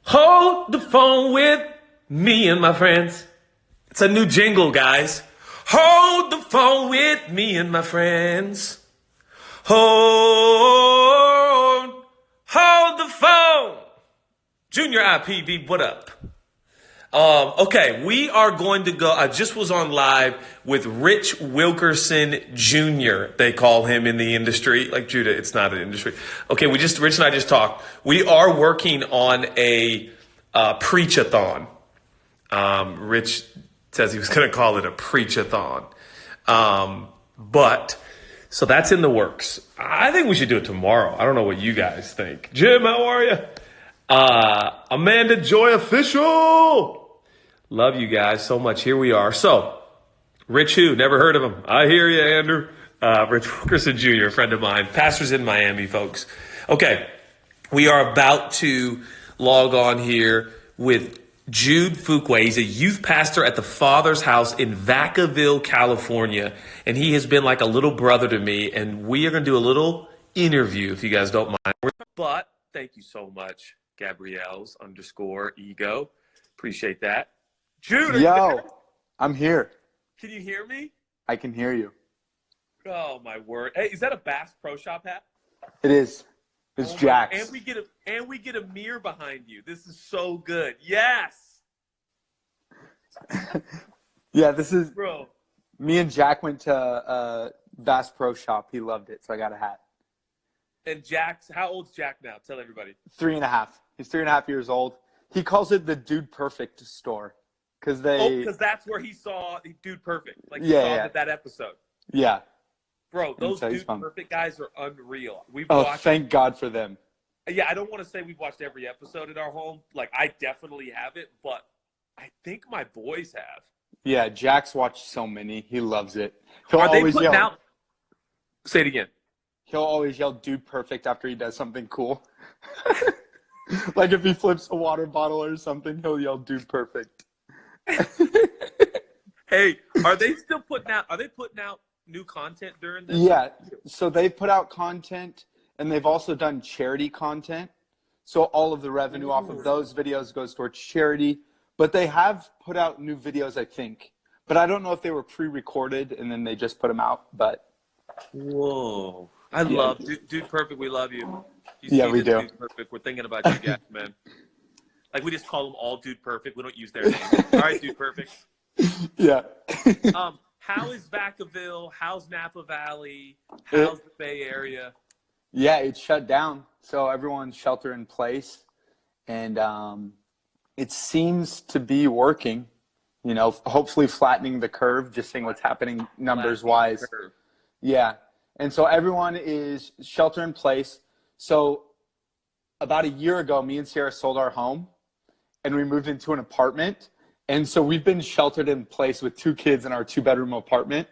Hold the phone with me and my friends. It's a new jingle, guys. Hold the phone with me and my friends. Hold the phone. Junior IPB, what up? Okay, we are going to go. I just was on live with Rich Wilkerson Jr. They call him in the industry. Like Judah, it's not an industry. Okay, Rich and I just talked. We are working on a preach-a-thon. Rich says he was going to call it a preach-a-thon. So that's in the works. I think we should do it tomorrow. I don't know what you guys think. Jim, how are you? Amanda Joy Official. Love you guys so much. Here we are. So, Rich who? Never heard of him. I hear you, Andrew. Rich Wilkerson Jr., a friend of mine. Pastors in Miami, folks. Okay, we are about to log on here with Jude Fuqua. He's a youth pastor at the Father's House in Vacaville, California. And he has been like a little brother to me. And we are going to do a little interview, if you guys don't mind. But thank you so much, Gabrielle's _ego. Appreciate that. Jude, yo, I'm here. Can you hear me? I can hear you. Oh my word! Hey, is that a Bass Pro Shop hat? It is. It's Jack's. And we get a mirror behind you. This is so good. Yes. Yeah, this is. Bro. Me and Jack went to Bass Pro Shop. He loved it, so I got a hat. And Jack's, how old's Jack now? Tell everybody. 3.5. He's 3.5 years old. He calls it the Dude Perfect store. Because that's where he saw Dude Perfect. Like he yeah. saw that episode. Yeah. Bro, those Dude Perfect guys are unreal. Thank God for them. Yeah, I don't want to say we've watched every episode at our home. Like, I definitely haven't, but I think my boys have. Yeah, Jack's watched so many. He loves it. Are they putting out? Say it again. He'll always yell "Dude Perfect" after he does something cool. Like if he flips a water bottle or something, he'll yell "Dude Perfect." Hey, are they still putting out? Are they putting out new content during this? Yeah, so they've put out content, and they've also done charity content. So all of the revenue off of those videos goes towards charity. But they have put out new videos, I think. But I don't know if they were pre-recorded and then they just put them out. But whoa, I love Dude Perfect. We love you. Yeah, we do. Dude Perfect. We're thinking about you guys, man. Like we just call them all Dude Perfect. We don't use their names. All right, Dude Perfect. Yeah. How is Vacaville? How's Napa Valley? How's the Bay Area? Yeah, it's shut down. So everyone's shelter in place. And it seems to be working. You know, hopefully flattening the curve, just seeing what's happening numbers-wise. Yeah. And so everyone is shelter in place. So about a year ago, me and Sierra sold our home and we moved into an apartment. And so we've been sheltered in place with 2 kids in our 2-bedroom apartment.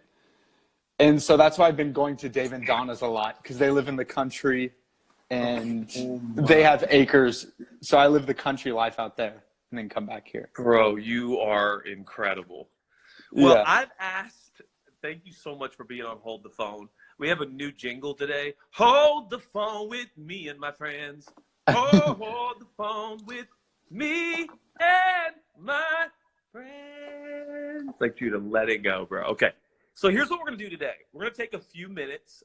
And so that's why I've been going to Dave and Donna's a lot, because they live in the country and they have acres. So I live the country life out there and then come back here. Bro, you are incredible. Well, yeah. I've asked, thank you so much for being on Hold the Phone. We have a new jingle today. Hold the phone with me and my friends. Hold the phone with me and my friends. It's like you to let it go, bro. Okay. So here's what we're going to do today. We're going to take a few minutes.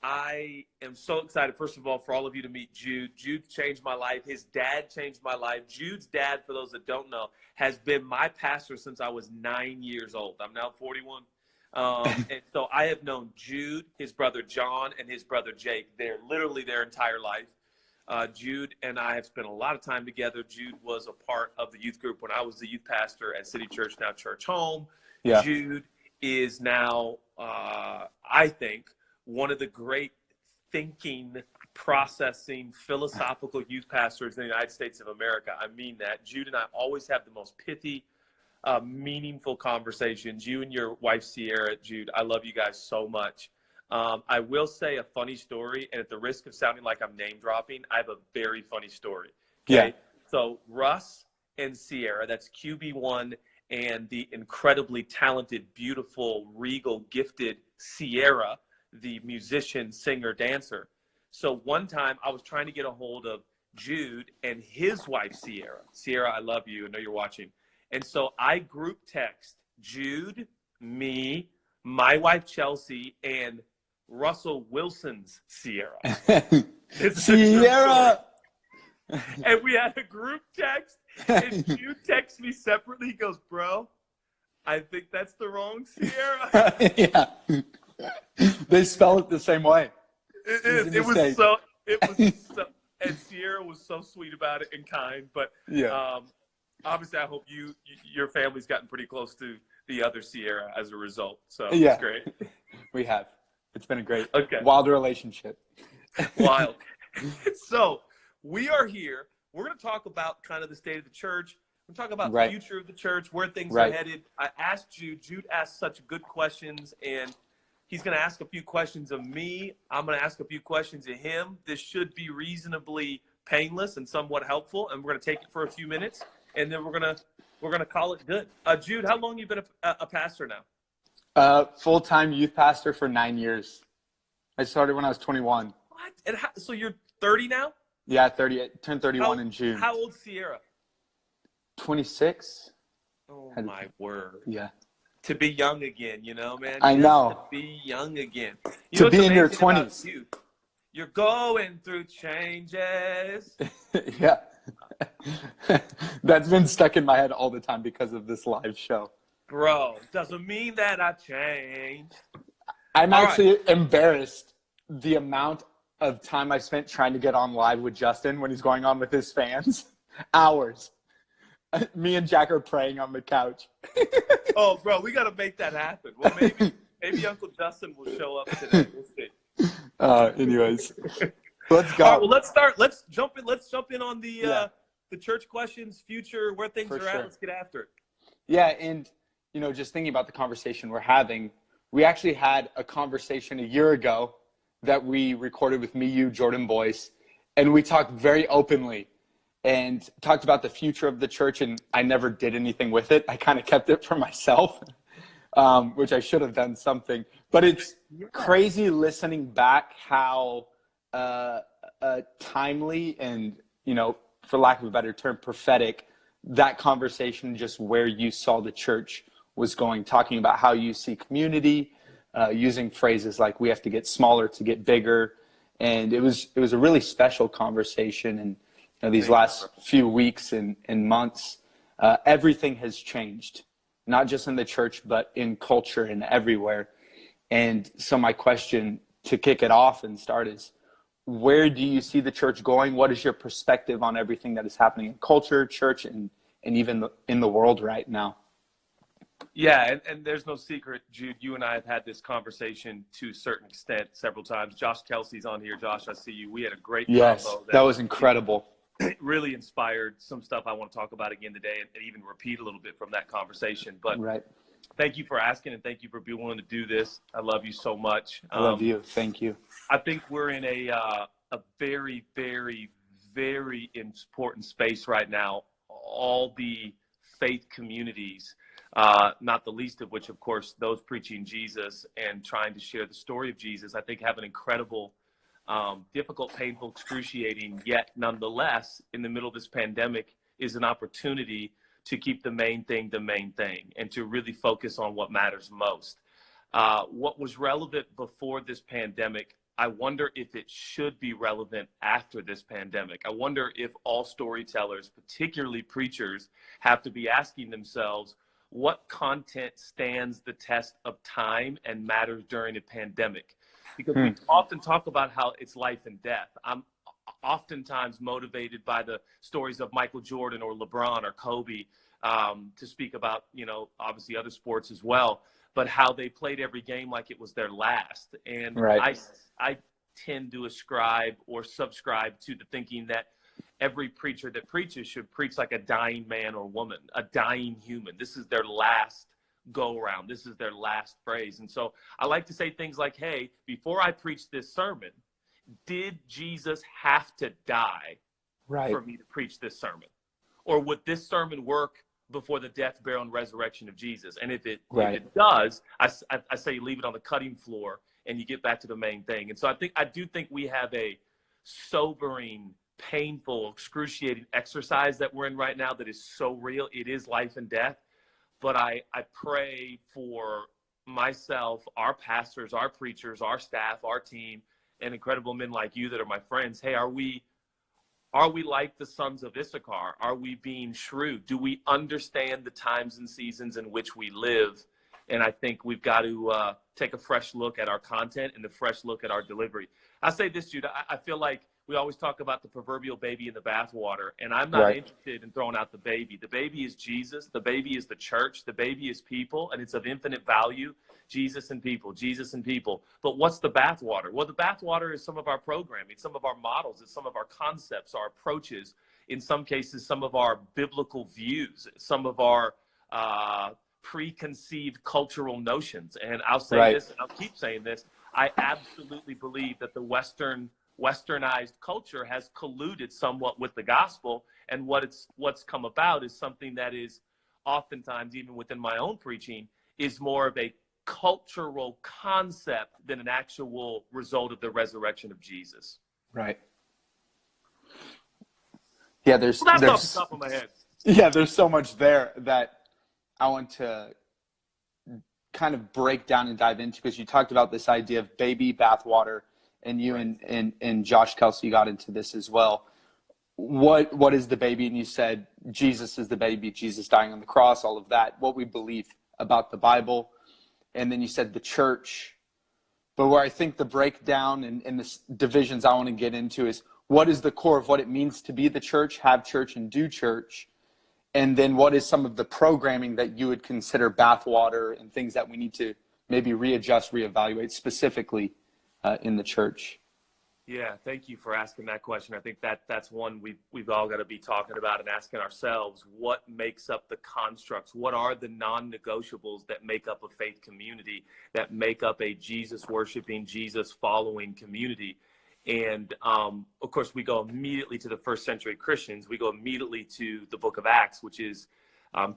I am so excited, first of all, for all of you to meet Jude. Jude changed my life. His dad changed my life. Jude's dad, for those that don't know, has been my pastor since I was 9 years old. I'm now 41. And so I have known Jude, his brother John, and his brother Jake. They're literally their entire life. Jude and I have spent a lot of time together. Jude was a part of the youth group when I was the youth pastor at City Church, now Church Home. Yeah. Jude is now, I think, one of the great thinking, processing, philosophical youth pastors in the United States of America. I mean that. Jude and I always have the most pithy, meaningful conversations. You and your wife, Sierra, Jude, I love you guys so much. I will say a funny story, and at the risk of sounding like I'm name dropping, I have a very funny story. Okay? Yeah. So Russ and Sierra, that's QB1, and the incredibly talented, beautiful, regal, gifted Sierra, the musician, singer, dancer. So one time I was trying to get a hold of Jude, and his wife, Sierra. Sierra, I love you. I know you're watching. And so I group text Jude, me, my wife, Chelsea, and Russell Wilson's Sierra. Sierra! And we had a group text, and Jude texts me separately. He goes, bro, I think that's the wrong Sierra. Yeah. They spell it the same way. It is. It was so, and Sierra was so sweet about it and kind. But yeah. Obviously, I hope your family's gotten pretty close to the other Sierra as a result. So yeah. It's great. We have. It's been a great, okay. wild relationship. Wild. So we are here. We're going to talk about kind of the state of the church. We're going to talk about the future of the church, where things are headed. I asked Jude. Jude asked such good questions, and he's going to ask a few questions of me. I'm going to ask a few questions of him. This should be reasonably painless and somewhat helpful, and we're going to take it for a few minutes, and then we're going to call it good. Jude, how long have you been a pastor now? Full-time youth pastor for 9 years. I started when I was 21. What? And so you're 30 now? Yeah, 30. Turned 31 in June. How old's Sierra? 26. Oh, my word. Yeah. To be young again, you know, man. I know. To be young again. To be in your 20s. You're going through changes. Yeah. That's been stuck in my head all the time because of this live show. Bro, doesn't mean that I changed. I'm actually embarrassed the amount of time I spent trying to get on live with Justin when he's going on with his fans. Hours. Me and Jack are praying on the couch. Oh, bro, we got to make that happen. Well, maybe Uncle Justin will show up today. We'll see. Anyways, let's go. All right, well, let's start. Let's jump in on the church questions, future, where things are at. Let's get after it. Yeah, and just thinking about the conversation we're having, we actually had a conversation a year ago that we recorded with me, you, Jordan Boyce, and we talked very openly and talked about the future of the church, and I never did anything with it. I kind of kept it for myself, which I should have done something. But it's crazy listening back how timely and, for lack of a better term, prophetic, that conversation, just where you saw the church was going, talking about how you see community, using phrases like we have to get smaller to get bigger. And it was a really special conversation. And these last few weeks and months, everything has changed, not just in the church, but in culture and everywhere. And so my question to kick it off and start is, where do you see the church going? What is your perspective on everything that is happening in culture, church, and even in the world right now? Yeah, and there's no secret, Jude, you and I have had this conversation to a certain extent several times. Josh Kelsey's on here. Josh, I see you. We had a great convo. That was incredible. It really inspired some stuff I want to talk about again today and even repeat a little bit from that conversation. But thank you for asking, and thank you for being willing to do this. I love you so much. I love you. Thank you. I think we're in a very, very, very important space right now. All the faith communities, not the least of which, of course, those preaching Jesus and trying to share the story of Jesus, I think have an incredible, difficult, painful, excruciating, yet nonetheless, in the middle of this pandemic, is an opportunity to keep the main thing and to really focus on what matters most. What was relevant before this pandemic, I wonder if it should be relevant after this pandemic. I wonder if all storytellers, particularly preachers, have to be asking themselves, what content stands the test of time and matters during a pandemic? Because we often talk about how it's life and death. I'm oftentimes motivated by the stories of Michael Jordan or LeBron or Kobe, to speak about, obviously other sports as well, but how they played every game like it was their last. And I tend to ascribe or subscribe to the thinking that every preacher that preaches should preach like a dying man or woman, a dying human. This is their last go around. This is their last phrase. And so I like to say things like, hey, before I preach this sermon, did Jesus have to die for me to preach this sermon? Or would this sermon work before the death, burial, and resurrection of Jesus? And if it does, I say leave it on the cutting floor and you get back to the main thing. And so I do think we have a sobering painful, excruciating exercise that we're in right now that is so real. It is life and death. But I pray for myself, our pastors, our preachers, our staff, our team, and incredible men like you that are my friends. Hey, are we like the sons of Issachar? Are we being shrewd? Do we understand the times and seasons in which we live? And I think we've got to take a fresh look at our content and a fresh look at our delivery. I say this, Jude, I feel like we always talk about the proverbial baby in the bathwater, and I'm not interested in throwing out the baby. The baby is Jesus. The baby is the church. The baby is people, and it's of infinite value. Jesus and people, Jesus and people. But what's the bathwater? Well, the bathwater is some of our programming, some of our models, it's some of our concepts, our approaches, in some cases, some of our biblical views, some of our preconceived cultural notions. And I'll say this, and I'll keep saying this, I absolutely believe that the Westernized culture has colluded somewhat with the gospel, and what's come about is something that is oftentimes, even within my own preaching, is more of a cultural concept than an actual result of the resurrection of Jesus. Right. Yeah, there's off the top of my head. Yeah, there's so much there that I want to kind of break down and dive into, because you talked about this idea of baby bathwater, and you and Josh Kelsey got into this as well. What is the baby? And you said Jesus is the baby, Jesus dying on the cross, all of that, what we believe about the Bible. And then you said the church. But where I think the breakdown and the divisions I want to get into is, what is the core of what it means to be the church, have church, and do church? And then what is some of the programming that you would consider bathwater and things that we need to maybe readjust, reevaluate specifically in the church? Yeah, thank you for asking that question. I think that's one we've all got to be talking about and asking ourselves, what makes up the constructs? What are the non-negotiables that make up a faith community, that make up a Jesus-worshiping, Jesus-following community? And, of course, we go immediately to the first century Christians. We go immediately to the book of Acts, which is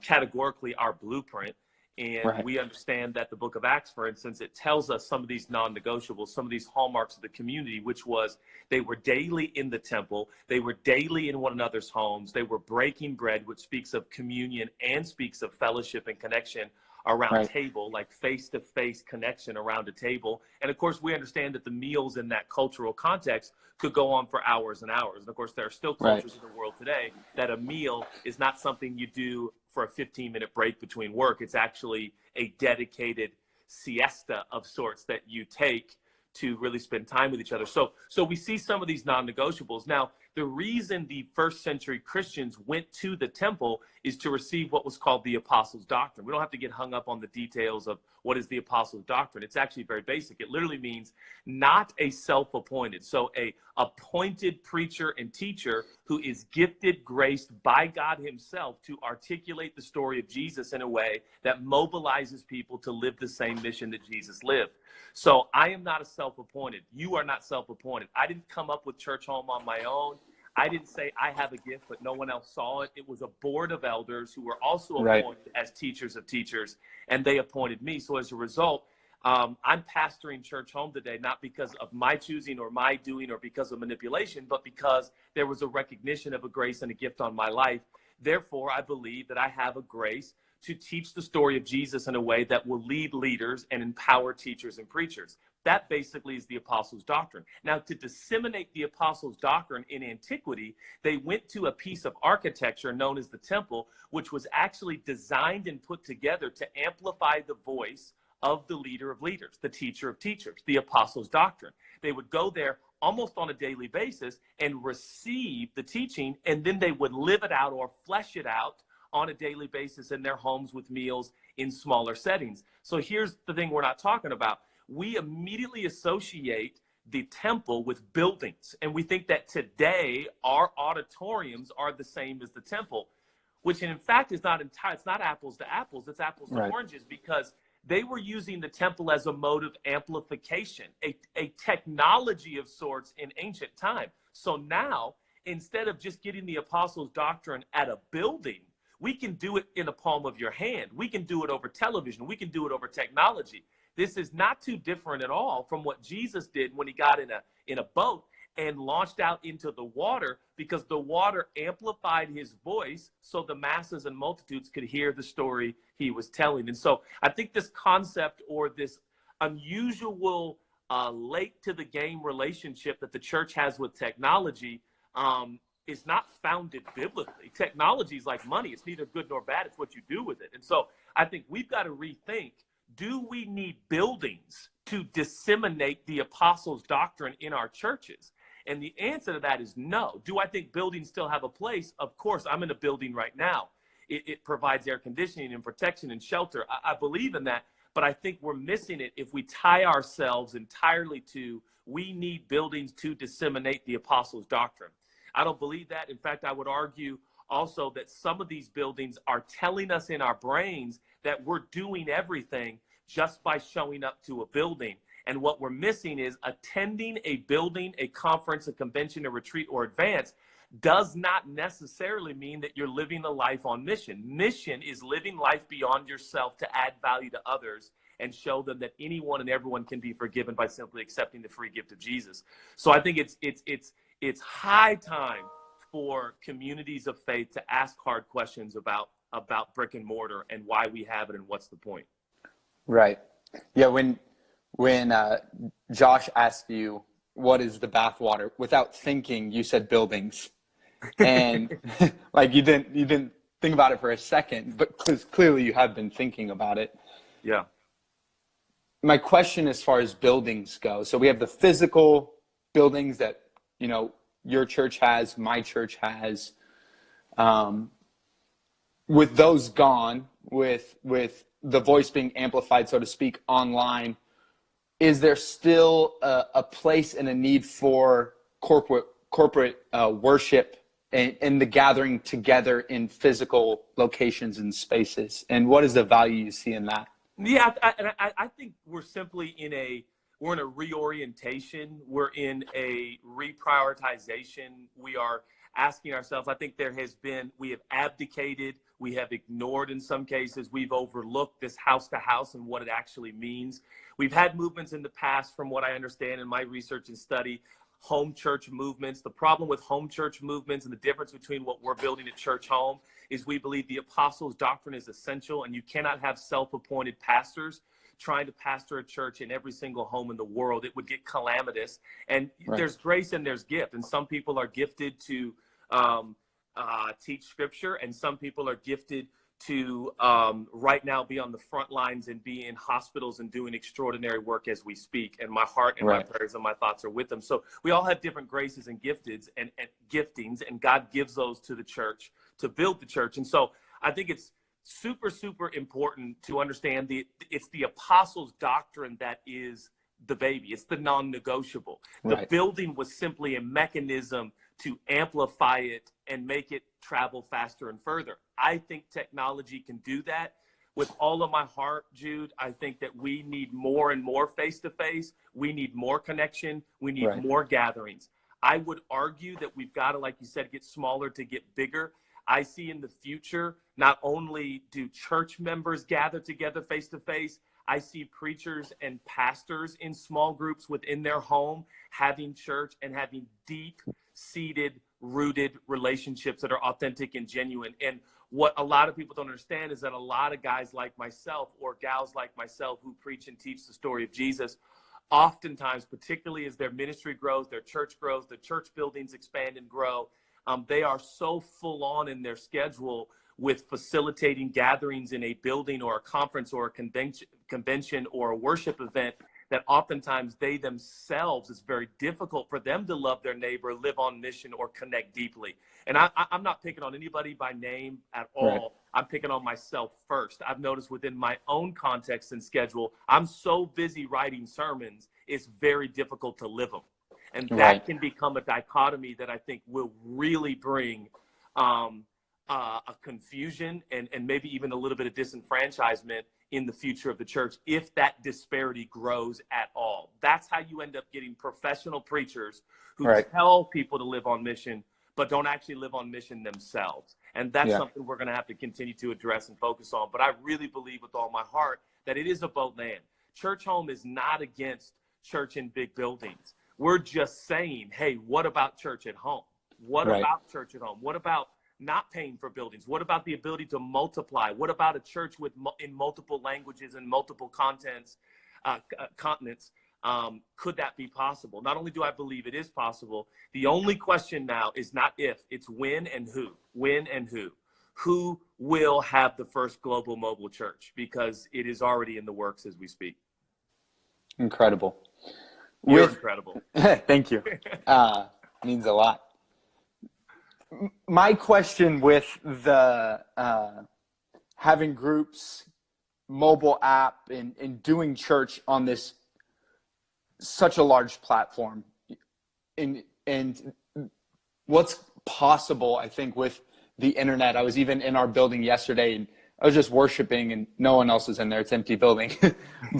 categorically our blueprint. And we understand that the book of Acts, for instance, it tells us some of these non-negotiables, some of these hallmarks of the community, which was they were daily in the temple. They were daily in one another's homes. They were breaking bread, which speaks of communion and speaks of fellowship and connection around table, like face-to-face connection around a table. And of course, we understand that the meals in that cultural context could go on for hours and hours. And of course, there are still cultures in the world today that a meal is not something you do for a 15-minute break between work. It's actually a dedicated siesta of sorts that you take to really spend time with each other. So we see some of these non-negotiables. Now, the reason the first century Christians went to the temple is to receive what was called the apostles' doctrine. We don't have to get hung up on the details of what is the apostles' doctrine. It's actually very basic. It literally means not a self-appointed. So a appointed preacher and teacher who is gifted, graced by God himself to articulate the story of Jesus in a way that mobilizes people to live the same mission that Jesus lived. So I am not a self-appointed. You are not self-appointed. I didn't come up with Church Home on my own. I didn't say I have a gift, but no one else saw it. It was a board of elders who were also appointed as teachers of teachers, and they appointed me. So as a result, I'm pastoring Church Home today, not because of my choosing or my doing or because of manipulation, but because there was a recognition of a grace and a gift on my life. Therefore, I believe that I have a grace to teach the story of Jesus in a way that will lead leaders and empower teachers and preachers. That basically is the apostles' doctrine. Now, to disseminate the apostles' doctrine in antiquity, they went to a piece of architecture known as the temple, which was actually designed and put together to amplify the voice of the leader of leaders, the teacher of teachers, the apostles' doctrine. They would go there almost on a daily basis and receive the teaching, and then they would live it out or flesh it out on a daily basis in their homes with meals in smaller settings. So here's the thing we're not talking about. We immediately associate the temple with buildings, and we think that today our auditoriums are the same as the temple, which in fact is not entirely. It's not apples to apples, it's apples to oranges, because they were using the temple as a mode of amplification, a technology of sorts in ancient time. So now, instead of just getting the apostles' doctrine at a building, we can do it in the palm of your hand. We can do it over television. We can do it over technology. This is not too different at all from what Jesus did when he got in a boat and launched out into the water because the water amplified his voice so the masses and multitudes could hear the story he was telling. And so I think this concept, or this unusual late to the game relationship that the church has with technology, is not founded biblically. Technology is like money. It's neither good nor bad. It's what you do with it. And so I think we've got to rethink, do we need buildings to disseminate the apostles' doctrine in our churches? And the answer to that is no. Do I think buildings still have a place? Of course. I'm in a building right now. It provides air conditioning and protection and shelter. I believe in that, but I think we're missing it if we tie ourselves entirely to, we need buildings to disseminate the apostles' doctrine. I don't believe that. In fact, I would argue also that some of these buildings are telling us in our brains that we're doing everything just by showing up to a building. And what we're missing is attending a building, a conference, a convention, a retreat, or advance does not necessarily mean that you're living a life on mission. Mission is living life beyond yourself to add value to others and show them that anyone and everyone can be forgiven by simply accepting the free gift of Jesus. So I think it's high time for communities of faith to ask hard questions about brick and mortar and why we have it and what's the point. Right. Yeah. When Josh asked you, what is the bathwater? Without thinking, you said buildings. And like you didn't think about it for a second, but clearly you have been thinking about it. Yeah. My question as far as buildings go, so we have the physical buildings that, your church has, my church has. With those gone, with the voice being amplified, so to speak, online, is there still a place and a need for corporate worship and the gathering together in physical locations and spaces? And what is the value you see in that? Yeah, I think we're simply we're in a reorientation. We're in a reprioritization. We are asking ourselves, I think we have abdicated, we have ignored in some cases, we've overlooked this house to house and what it actually means. We've had movements in the past, from what I understand in my research and study, home church movements. The problem with home church movements and the difference between what we're building at Church Home is we believe the apostles' doctrine is essential, and you cannot have self-appointed pastors trying to pastor a church in every single home in the world. It would get calamitous. And right. There's grace and there's gift. And some people are gifted to teach scripture, and some people are gifted to right now be on the front lines and be in hospitals and doing extraordinary work as we speak. And my heart and right. my prayers and my thoughts are with them. So we all have different graces and giftings, and God gives those to the church to build the church. And so I think it's super, super important to understand it's the apostles' doctrine that is the baby. It's the non-negotiable. Right. The building was simply a mechanism to amplify it and make it travel faster and further. I think technology can do that. With all of my heart, Jude, I think that we need more and more face-to-face. We need more connection. We need right. more gatherings. I would argue that we've got to, like you said, get smaller to get bigger. I see in the future, not only do church members gather together face-to-face, I see preachers and pastors in small groups within their home having church and having deep-seated, rooted relationships that are authentic and genuine. And what a lot of people don't understand is that a lot of guys like myself or gals like myself who preach and teach the story of Jesus, oftentimes, particularly as their ministry grows, their church grows, the church buildings expand and grow, they are so full on in their schedule with facilitating gatherings in a building or a conference or a convention or a worship event that oftentimes they themselves, it's very difficult for them to love their neighbor, live on mission, or connect deeply. And I'm not picking on anybody by name at all. Right. I'm picking on myself first. I've noticed within my own context and schedule, I'm so busy writing sermons, it's very difficult to live them. And that right. can become a dichotomy that I think will really bring a confusion and maybe even a little bit of disenfranchisement in the future of the church if that disparity grows at all. That's how you end up getting professional preachers who right. tell people to live on mission, but don't actually live on mission themselves. And that's something we're going to have to continue to address and focus on. But I really believe with all my heart that it is a both and. Church Home is not against church in big buildings. We're just saying, hey, what about church at home? What Right. about church at home? What about not paying for buildings? What about the ability to multiply? What about a church in multiple languages and multiple continents? Could that be possible? Not only do I believe it is possible, the only question now is not if, it's when and who. When and who. Who will have the first global mobile church? Because it is already in the works as we speak. Incredible. You're incredible. Thank you. Means a lot. My question with the having groups, mobile app, and doing church on this such a large platform, and what's possible, I think, with the internet. I was even in our building yesterday, and I was just worshiping, and no one else is in there. It's an empty building.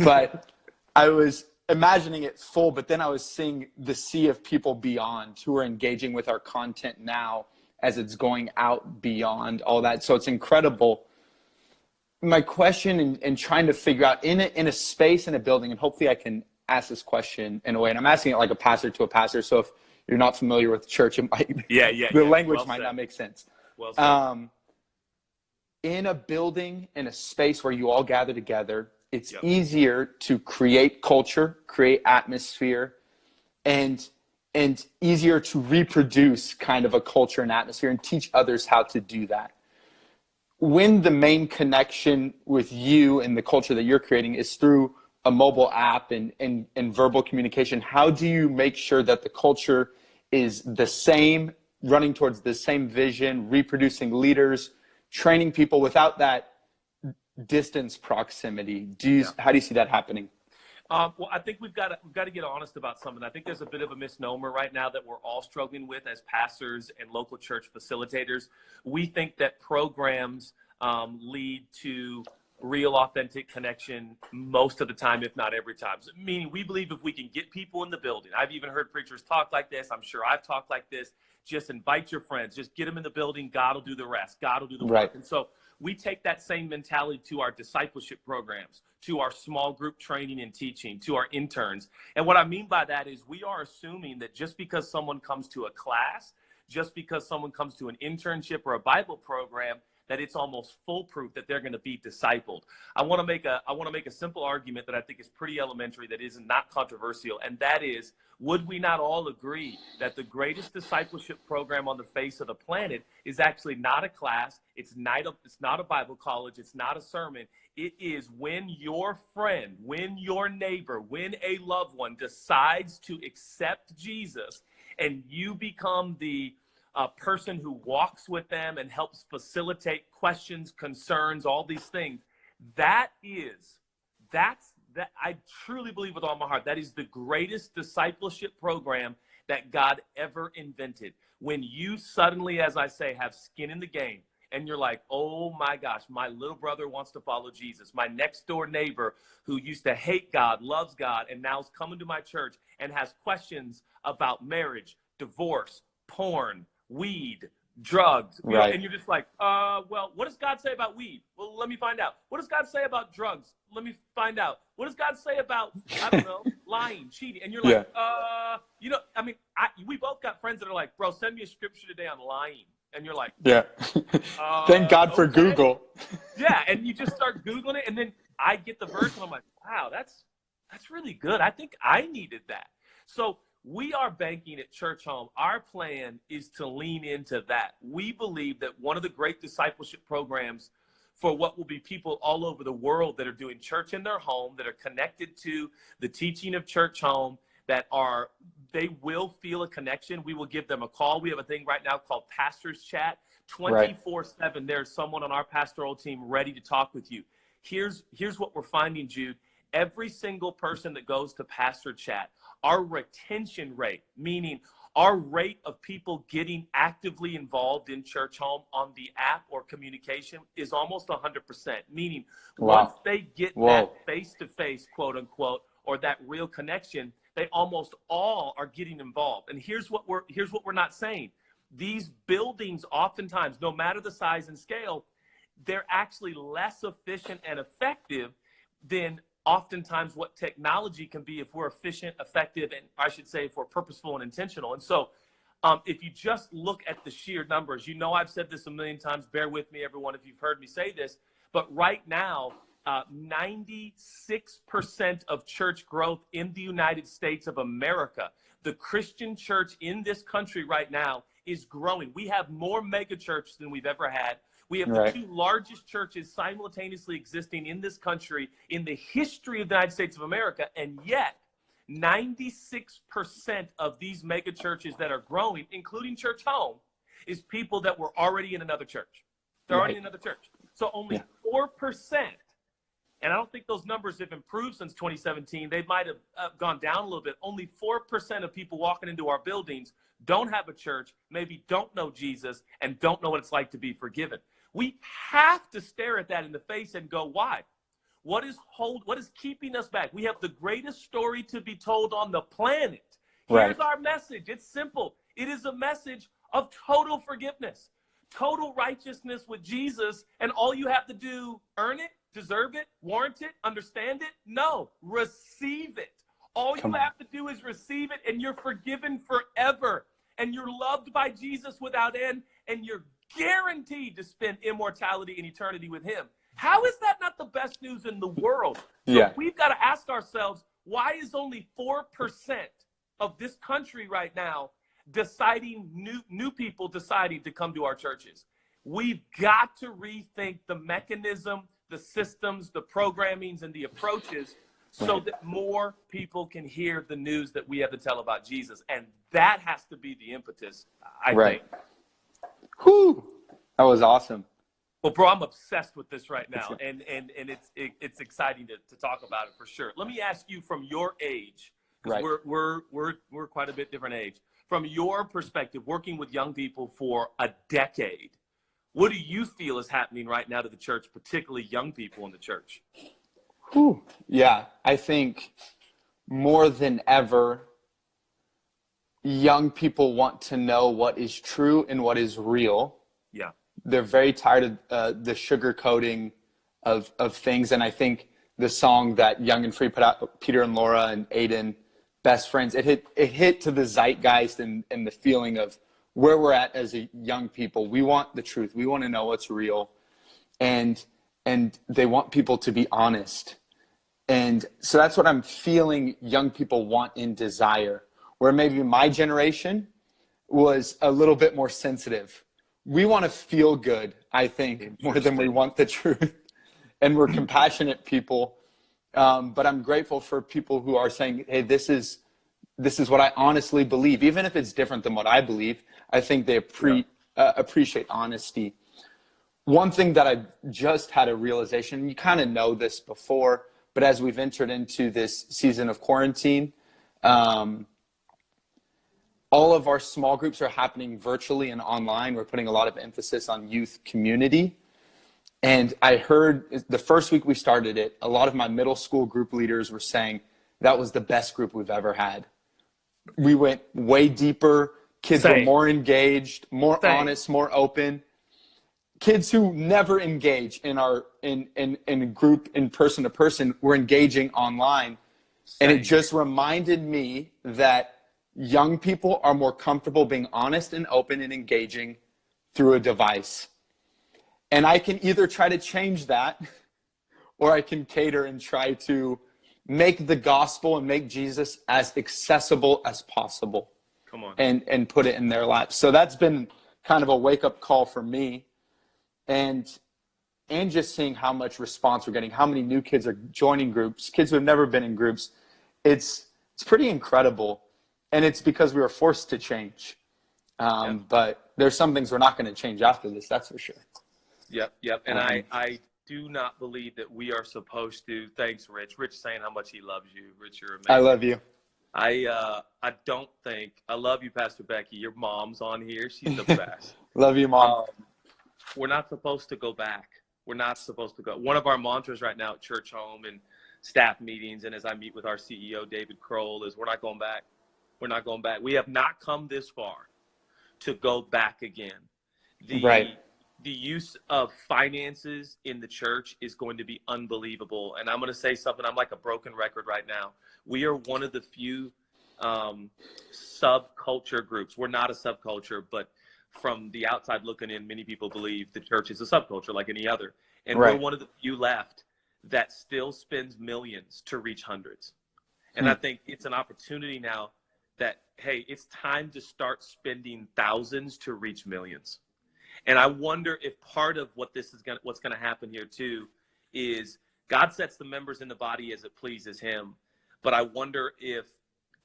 But I was imagining it full, but then I was seeing the sea of people beyond who are engaging with our content now as it's going out beyond all that. So it's incredible. My question and trying to figure out in a space, in a building, and hopefully I can ask this question in a way, and I'm asking it like a pastor to a pastor. So if you're not familiar with church, it might, the language might not make sense. Well said. In a building, in a space where you all gather together, it's easier to create culture, create atmosphere, and easier to reproduce kind of a culture and atmosphere and teach others how to do that. When the main connection with you and the culture that you're creating is through a mobile app and verbal communication, how do you make sure that the culture is the same, running towards the same vision, reproducing leaders, training people without that distance proximity? How do you see that happening? Well, I think we've got to get honest about something. I think there's a bit of a misnomer right now that we're all struggling with as pastors and local church facilitators. We think that programs lead to real authentic connection most of the time, if not every time. So, meaning we believe if we can get people in the building, I've even heard preachers talk like this. I'm sure I've talked like this. Just invite your friends, just get them in the building. God will do the rest. God will do the work. And so we take that same mentality to our discipleship programs, to our small group training and teaching, to our interns. And what I mean by that is we are assuming that just because someone comes to a class, just because someone comes to an internship or a Bible program, that it's almost foolproof that they're going to be discipled. I want to make a simple argument that I think is pretty elementary, that is not controversial, and that is, would we not all agree that the greatest discipleship program on the face of the planet is actually not a class, it's not a Bible college, it's not a sermon. It is when your friend, when your neighbor, when a loved one decides to accept Jesus and you become the person who walks with them and helps facilitate questions, concerns, all these things. That I truly believe with all my heart, that is the greatest discipleship program that God ever invented. When you suddenly, as I say, have skin in the game, and you're like, oh my gosh, my little brother wants to follow Jesus. My next door neighbor who used to hate God, loves God, and now is coming to my church and has questions about marriage, divorce, porn, weed, drugs. You know, and you're just like, well, what does God say about weed? Well, let me find out. What does God say about drugs? Let me find out. What does God say about, I don't know, lying, cheating? And you're like, you know, I mean, we both got friends that are like, bro, send me a scripture today on lying. And you're like, thank God for Google. Yeah, and you just start Googling it, and then I get the verse, and I'm like, wow, that's really good. I think I needed that. So we are banking at Church Home. Our plan is to lean into that. We believe that one of the great discipleship programs for what will be people all over the world that are doing church in their home, that are connected to the teaching of Church Home, they will feel a connection. We will give them a call. We have a thing right now called Pastors Chat. 24/7, there's someone on our pastoral team ready to talk with you. Here's what we're finding, Jude. Every single person that goes to Pastor Chat, our retention rate, meaning our rate of people getting actively involved in Church Home on the app or communication, is almost 100%. Meaning once they get that face-to-face, quote unquote, or that real connection, they almost all are getting involved. And here's what we're not saying. These buildings oftentimes, no matter the size and scale, they're actually less efficient and effective than oftentimes what technology can be if we're efficient, effective, and I should say if we're purposeful and intentional. And so if you just look at the sheer numbers, I've said this a million times, bear with me, everyone, if you've heard me say this, but right now, 96% of church growth in the United States of America, the Christian church in this country right now is growing. We have more mega churches than we've ever had. We have the two largest churches simultaneously existing in this country in the history of the United States of America, and yet 96% of these mega churches that are growing, including Church Home, is people that were already in another church. They're already in another church. So only 4%, and I don't think those numbers have improved since 2017. They might have gone down a little bit. Only 4% of people walking into our buildings don't have a church, maybe don't know Jesus, and don't know what it's like to be forgiven. We have to stare at that in the face and go, why? What is keeping us back? We have the greatest story to be told on the planet. Here's our message. It's simple. It is a message of total forgiveness, total righteousness with Jesus, and all you have to do, earn it, deserve it, warrant it, understand it? No, receive it. All you have to do is receive it, and you're forgiven forever, and you're loved by Jesus without end, and you're guaranteed to spend immortality and eternity with him. How is that not the best news in the world? So we've got to ask ourselves, why is only 4% of this country right now deciding, new people deciding to come to our churches? We've got to rethink the mechanism, the systems, the programmings, and the approaches so that more people can hear the news that we have to tell about Jesus. And that has to be the impetus, I think. Whew. That was awesome. Well, bro, I'm obsessed with this right now, and it's exciting to talk about it for sure. Let me ask you, from your age, because we're quite a bit different age. From your perspective, working with young people for a decade, what do you feel is happening right now to the church, particularly young people in the church? Whew. Yeah, I think more than ever, young people want to know what is true and what is real. Yeah. They're very tired of the sugarcoating of things. And I think the song that Young and Free put out, Peter and Laura and Aiden, Best Friends, it hit to the zeitgeist and the feeling of where we're at as a young people. We want the truth. We want to know what's real. And they want people to be honest. And so that's what I'm feeling young people want and desire. Where maybe my generation was a little bit more sensitive. We want to feel good, I think, more than we want the truth. And we're compassionate people. But I'm grateful for people who are saying, hey, this is what I honestly believe. Even if it's different than what I believe, I think they appreciate honesty. One thing that I just had a realization, you kind of know this before, but as we've entered into this season of quarantine, all of our small groups are happening virtually and online. We're putting a lot of emphasis on youth community. And I heard the first week we started it, a lot of my middle school group leaders were saying that was the best group we've ever had. We went way deeper. Kids were more engaged, more honest, more open. Kids who never engage in our in group, in person to person, were engaging online. And it just reminded me that young people are more comfortable being honest and open and engaging through a device. And I can either try to change that, or I can cater and try to make the gospel and make Jesus as accessible as possible. Come on. And put it in their lives. So that's been kind of a wake-up call for me. And just seeing how much response we're getting, how many new kids are joining groups, kids who have never been in groups. It's pretty incredible. And it's because we were forced to change. But there's some things we're not going to change after this, that's for sure. Yep. And I do not believe that we are supposed to. Thanks, Rich. Rich saying how much he loves you. Rich, you're amazing. I love you. I don't think, I love you, Pastor Becky. Your mom's on here. She's the best. Love you, Mom. We're not supposed to go back. We're not supposed to go. One of our mantras right now at Church Home and staff meetings, and as I meet with our CEO, David Kroll, is we're not going back. We're not going back. We have not come this far to go back again. the use of finances in the church is going to be unbelievable. And I'm going to say something, I'm like a broken record right now. We are one of the few subculture groups. We're not a subculture, but from the outside looking in, many people believe the church is a subculture like any other. And we're one of the few left that still spends millions to reach hundreds. And I think it's an opportunity now that, hey, it's time to start spending thousands to reach millions. And I wonder if part of what what's going to happen here too is God sets the members in the body as it pleases him. But I wonder if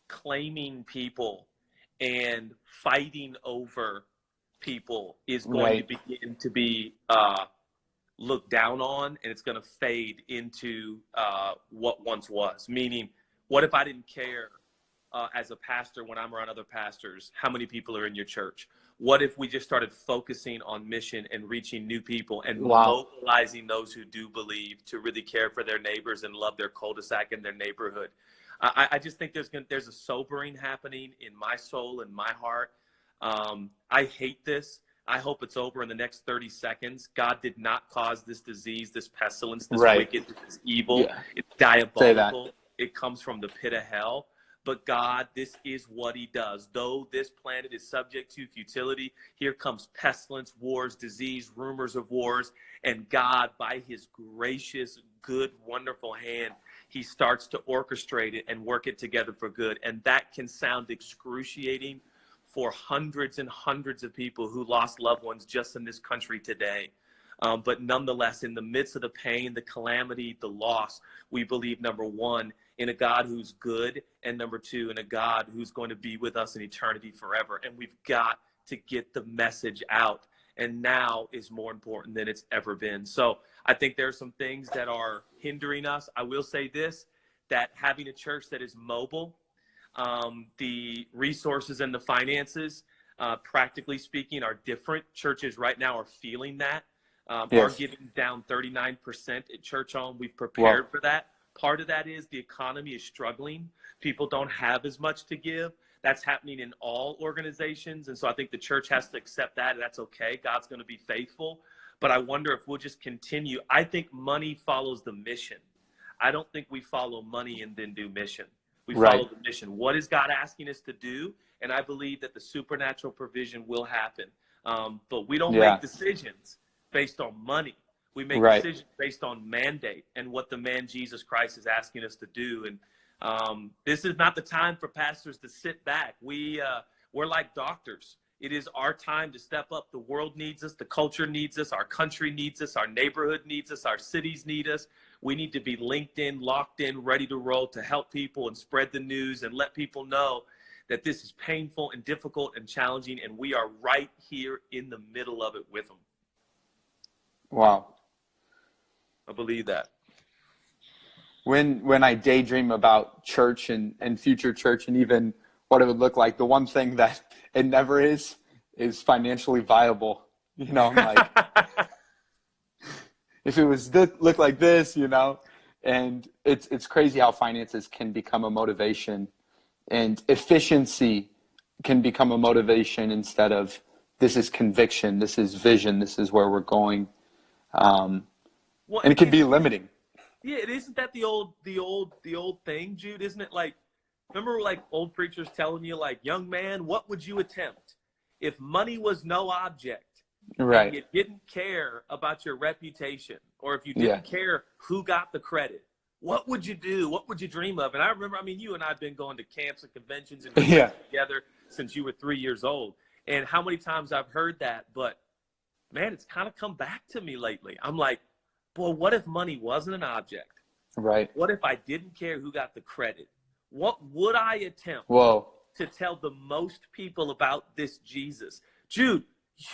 claiming people and fighting over people is going to begin to be looked down on, and it's going to fade into what once was. Meaning, what if I didn't care as a pastor when I'm around other pastors how many people are in your church? What if we just started focusing on mission and reaching new people and mobilizing those who do believe to really care for their neighbors and love their cul-de-sac and their neighborhood? I just think there's a sobering happening in my soul and my heart. I hate this. I hope it's over in the next 30 seconds. God did not cause this disease, this pestilence, this wicked, this evil. Yeah. It's diabolical. It comes from the pit of hell. But God, this is what he does. Though this planet is subject to futility, here comes pestilence, wars, disease, rumors of wars. And God, by his gracious, good, wonderful hand, he starts to orchestrate it and work it together for good. And that can sound excruciating for hundreds and hundreds of people who lost loved ones just in this country today. But nonetheless, in the midst of the pain, the calamity, the loss, we believe, number one, in a God who's good, and number two, in a God who's going to be with us in eternity forever. And we've got to get the message out. And now is more important than it's ever been. So I think there are some things that are hindering us. I will say this, that having a church that is mobile, the resources and the finances, practically speaking, are different. Churches right now are feeling that. Are giving down 39% at Church Home. We've prepared for that. Part of that is the economy is struggling. People don't have as much to give. That's happening in all organizations. And so I think the church has to accept that. And that's okay. God's going to be faithful. But I wonder if we'll just continue. I think money follows the mission. I don't think we follow money and then do mission. We follow the mission. What is God asking us to do? And I believe that the supernatural provision will happen. But we don't make decisions based on money. We make decisions based on mandate and what the man Jesus Christ is asking us to do. And this is not the time for pastors to sit back. We're like doctors. It is our time to step up. The world needs us. The culture needs us. Our country needs us. Our neighborhood needs us. Our cities need us. We need to be linked in, locked in, ready to roll to help people and spread the news and let people know that this is painful and difficult and challenging. And we are right here in the middle of it with them. Wow. I believe that. When I daydream about church and future church and even what it would look like, the one thing that it never is financially viable. You know, I'm like, if it was look like this, you know, and it's crazy how finances can become a motivation and efficiency can become a motivation instead of this is conviction, this is vision, this is where we're going. And it can be limiting. Yeah, it isn't that the old thing, Jude, isn't it? Like, remember like old preachers telling you, like, young man, what would you attempt if money was no object? Right. And you didn't care about your reputation, or if you didn't care who got the credit, what would you do? What would you dream of? And I remember, I mean, you and I have been going to camps and conventions and together since you were 3 years old. And how many times I've heard that, but man, it's kind of come back to me lately. I'm like, boy, what if money wasn't an object? Right. What if I didn't care who got the credit? What would I attempt to tell the most people about this Jesus? Jude,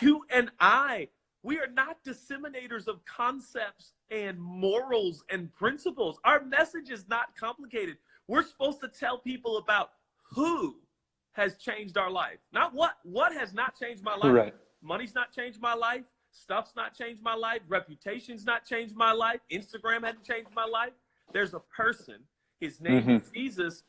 you and I, we are not disseminators of concepts and morals and principles. Our message is not complicated. We're supposed to tell people about who has changed our life, not what. What has not changed my life? Right. Money's not changed my life. Stuff's not changed my life. Reputation's not changed my life. Instagram hasn't changed my life. There's a person, his name is Jesus,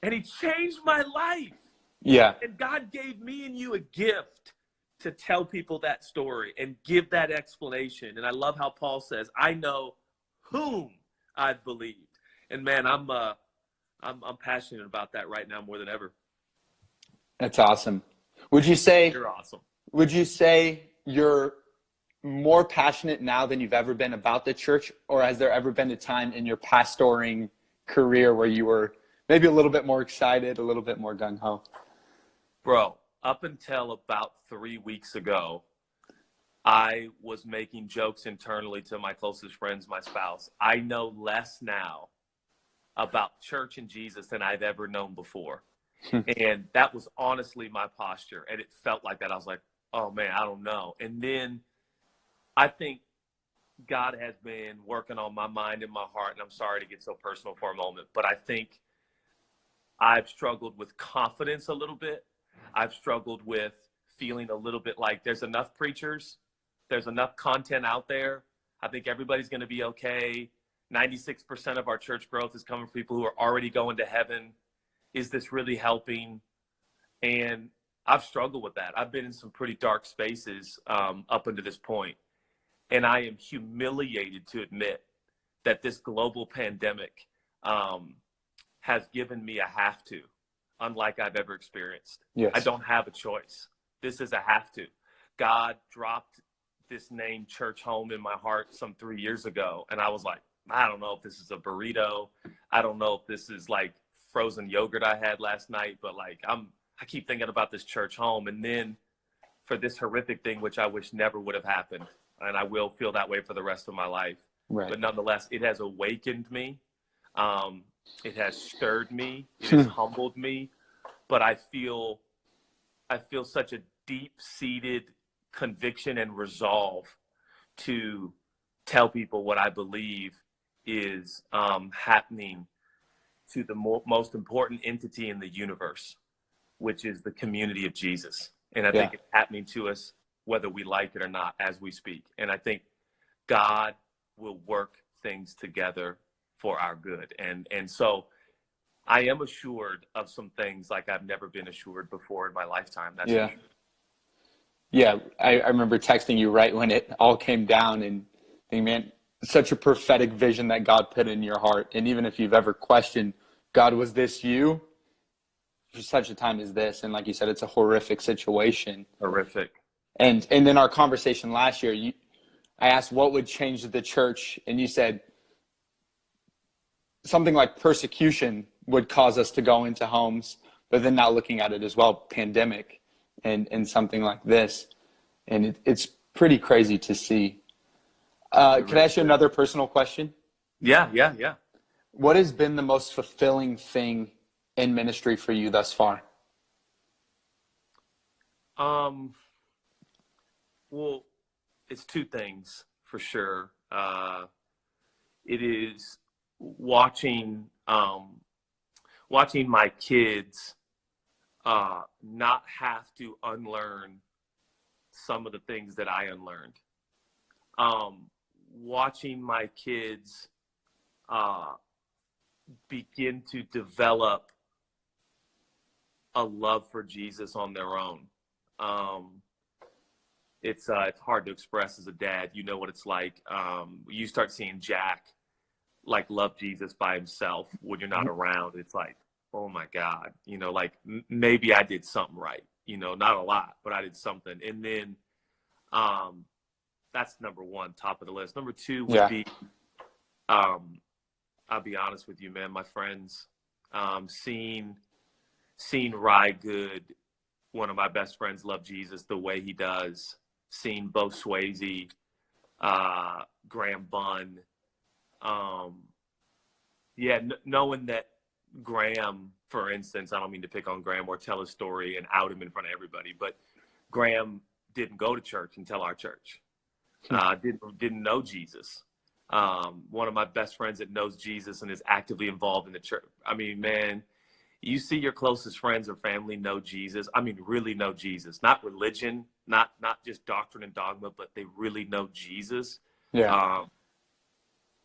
and he changed my life. Yeah. And God gave me and you a gift to tell people that story and give that explanation. And I love how Paul says, I know whom I've believed. And man, I'm passionate about that right now more than ever. That's awesome. Would you say you're awesome? Would you say you're more passionate now than you've ever been about the church, or has there ever been a time in your pastoring career where you were maybe a little bit more excited, a little bit more gung-ho? Bro, up until about 3 weeks ago, I was making jokes internally to my closest friends, my spouse. I know less now about church and Jesus than I've ever known before. And that was honestly my posture. And it felt like that. I was like, oh man, I don't know. And then I think God has been working on my mind and my heart. And I'm sorry to get so personal for a moment, but I think I've struggled with confidence a little bit. I've struggled with feeling a little bit like there's enough preachers. There's enough content out there. I think everybody's going to be okay. 96% of our church growth is coming from people who are already going to heaven. Is this really helping? And I've struggled with that. I've been in some pretty dark spaces up until this point. And I am humiliated to admit that this global pandemic has given me a have to, unlike I've ever experienced. Yes. I don't have a choice. This is a have to. God dropped this name Church Home in my heart some 3 years ago. And I was like, I don't know if this is a burrito. I don't know if this is like frozen yogurt I had last night, but like I keep thinking about this church home. And then for this horrific thing, which I wish never would have happened, and I will feel that way for the rest of my life. Right. But nonetheless, it has awakened me. It has stirred me. It has humbled me. But I feel such a deep-seated conviction and resolve to tell people what I believe is happening to the most important entity in the universe, which is the community of Jesus. And I think it's happening to us whether we like it or not as we speak. And I think God will work things together for our good. And so I am assured of some things like I've never been assured before in my lifetime. That's for sure. Yeah, I remember texting you right when it all came down and thinking, man, such a prophetic vision that God put in your heart. And even if you've ever questioned, God, was this you? For such a time as this. And like you said, it's a horrific situation. Horrific. And in our conversation last year, I asked what would change the church. And you said something like persecution would cause us to go into homes, but then now looking at it as well, pandemic and something like this. And it's pretty crazy to see. Can I ask you another personal question? Yeah. What has been the most fulfilling thing in ministry for you thus far? Well, it's two things for sure. It is watching my kids not have to unlearn some of the things that I unlearned. Watching my kids begin to develop a love for Jesus on their own. It's hard to express as a dad. You know what it's like. You start seeing Jack like love Jesus by himself when you're not around. It's like, oh my God, like maybe I did something right. Not a lot, but I did something. And then that's number one, top of the list. Number two would be, I'll be honest with you, man, my friends, seeing Rye Good, one of my best friends, love Jesus the way he does, seeing Bo Swayze, Graham Bunn, knowing that Graham, for instance, I don't mean to pick on Graham or tell his story and out him in front of everybody, but Graham didn't go to church until our church. Didn't know Jesus. One of my best friends that knows Jesus and is actively involved in the church. I mean, man, you see your closest friends or family know Jesus. I mean, really know Jesus, not religion, not just doctrine and dogma, but they really know Jesus. Yeah.